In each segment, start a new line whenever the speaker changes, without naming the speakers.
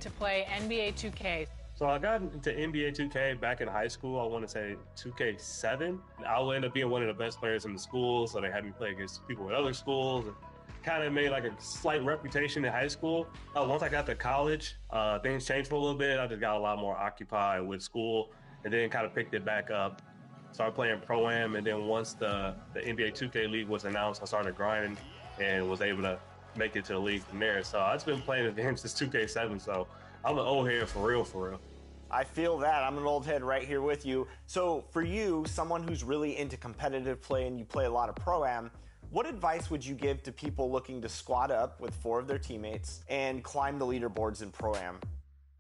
to play NBA 2K?
So I got into NBA 2K back in high school. I want to say 2K7. I will end up being one of the best players in the school, so they had me play against people at other schools. And kind of made like a slight reputation in high school. Once I got to college, things changed for a little bit. I just got a lot more occupied with school, and then kind of picked it back up. Started playing Pro-Am, and then once the NBA 2K League was announced, I started grinding and was able to make it to the league from there. So I've been playing the game since 2K7, so I'm an old head for real, for real.
I feel that. I'm an old head right here with you. So for you, someone who's really into competitive play and you play a lot of Pro-Am, what advice would you give to people looking to squad up with 4 of their teammates and climb the leaderboards in Pro-Am?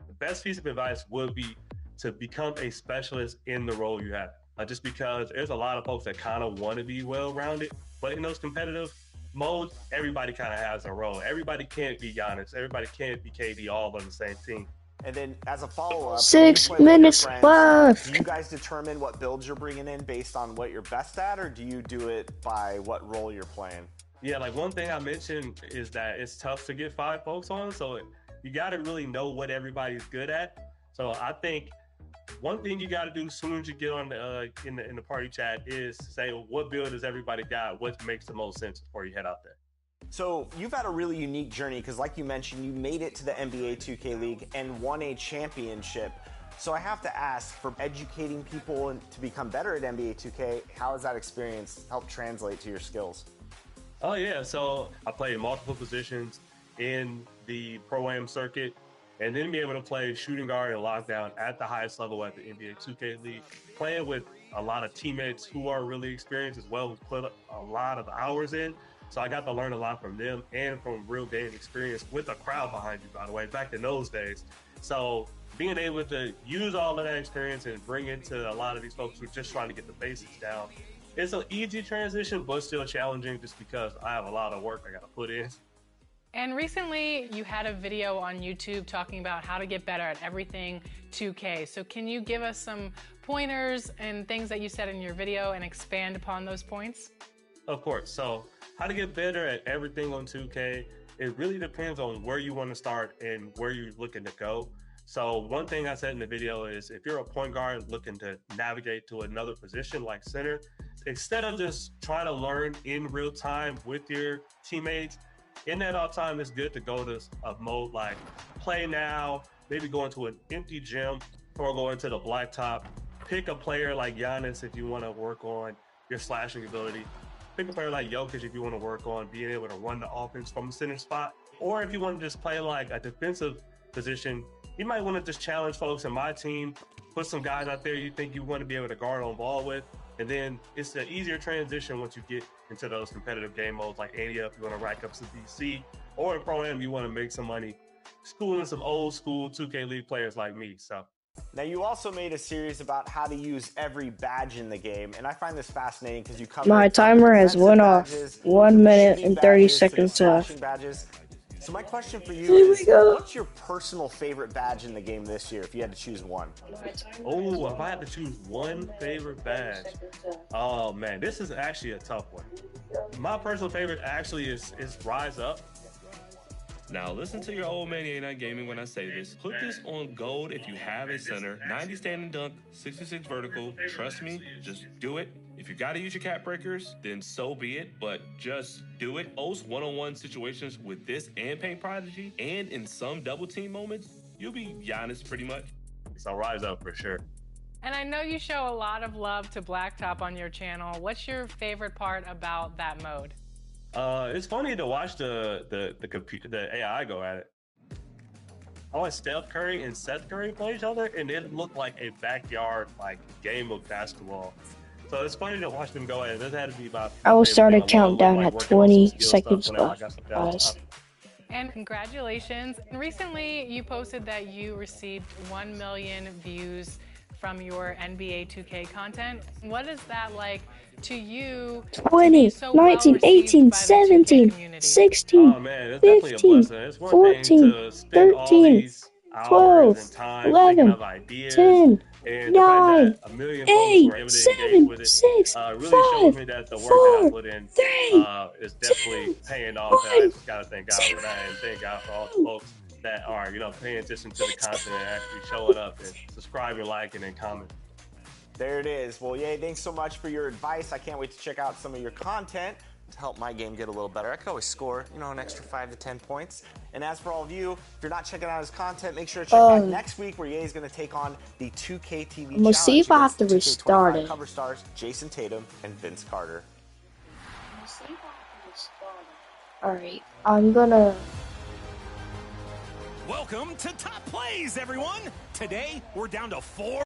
The best piece of advice would be to become a specialist in the role you have. Just because there's a lot of folks that kind of want to be well-rounded, but in those competitive modes, everybody kind of has a role. Everybody can't be Giannis. Everybody can't be KD all on the same team.
And then as a follow-up,
6 minutes left.
Do you guys determine what builds you're bringing in based on what you're best at, or do you do it by what role you're playing?
Yeah, like one thing I mentioned is that it's tough to get 5 folks on, so you got to really know what everybody's good at. So I think one thing you got to do as soon as you get on the in the party chat is say what build does everybody got, what makes the most sense before you head out there.
So you've had a really unique journey because like you mentioned, you made it to the NBA 2K League and won a championship. So I have to ask, for educating people and to become better at NBA 2K, how has that experience helped translate to your skills?
Oh yeah, so I played multiple positions in the Pro-Am circuit, and then be able to play shooting guard and lockdown at the highest level at the NBA 2K League, playing with a lot of teammates who are really experienced as well, who put a lot of hours in. So I got to learn a lot from them and from real game experience with a crowd behind you, by the way, back in those days. So being able to use all of that experience and bring it to a lot of these folks who are just trying to get the basics down, it's an easy transition, but still challenging just because I have a lot of work I got to put in.
And recently you had a video on YouTube talking about how to get better at everything 2K. So can you give us some pointers and things that you said in your video and expand upon those points?
Of course. So how to get better at everything on 2K, it really depends on where you want to start and where you're looking to go. So one thing I said in the video is if you're a point guard looking to navigate to another position like center, instead of just trying to learn in real time with your teammates, in that off time, it's good to go to a mode like play now, maybe go into an empty gym or go into the blacktop. Pick a player like Giannis if you want to work on your slashing ability. Pick a player like Jokic if you want to work on being able to run the offense from the center spot. Or if you want to just play like a defensive position, you might want to just challenge folks in my team, put some guys out there you think you want to be able to guard on ball with. And then it's an easier transition once you get into those competitive game modes like Ania if you want to rack up some DC, or in Pro-Am you want to make some money schooling some old school 2K League players like me. So
now you also made a series about how to use every badge in the game, and I find this fascinating because you cover
My timer has went off. 1 minute and 30 seconds left.
Badges. So my question for you is, what's your personal favorite badge in the game this year if you had to choose one?
Oh, if I had to choose one favorite badge, oh man, this is actually a tough one. My personal favorite actually is Rise Up.
Now listen to your old man, ain't not gaming when I say this. Put this on gold if you have a center. 90 standing dunk, 66 vertical. Trust me, just do it. If you gotta use your cap breakers, then so be it, but just do it. Most one-on-one situations with this and Paint Prodigy, and in some double team moments, you'll be Giannis pretty much.
So Rise Up for sure.
And I know you show a lot of love to Blacktop on your channel. What's your favorite part about that mode?
It's funny to watch the AI go at it. I watched Steph Curry and Seth Curry play each other, and it looked like a backyard like game of basketball. So it's funny to watch them go at it. This had to be about.
I will start a countdown at 20 seconds left.
And congratulations. Recently, you posted that you received 1 million views from your NBA 2K content. What is that like to you?
20, 19, 18, 17, 16, 15, 14, 13, 12, 11, 10, 9, 8, 7, 6, 5, 4, 3, 2, 1,
is definitely paying off. I just gotta thank God for that and thank God for all the folks that are, paying attention to the content and actually showing up and subscribing, liking, and comment.
There it is. Well, Ye, thanks so much for your advice. I can't wait to check out some of your content to help my game get a little better. I could always score, an extra 5 to 10 points. And as for all of you, if you're not checking out his content, make sure to check out next week where Ye is going to take on the 2K TV Challenge.
We'll see if I have to restart it.
Cover stars Jason Tatum and Vince Carter.
Alright, I'm gonna...
Welcome to Top Plays, everyone! Today, we're down to 4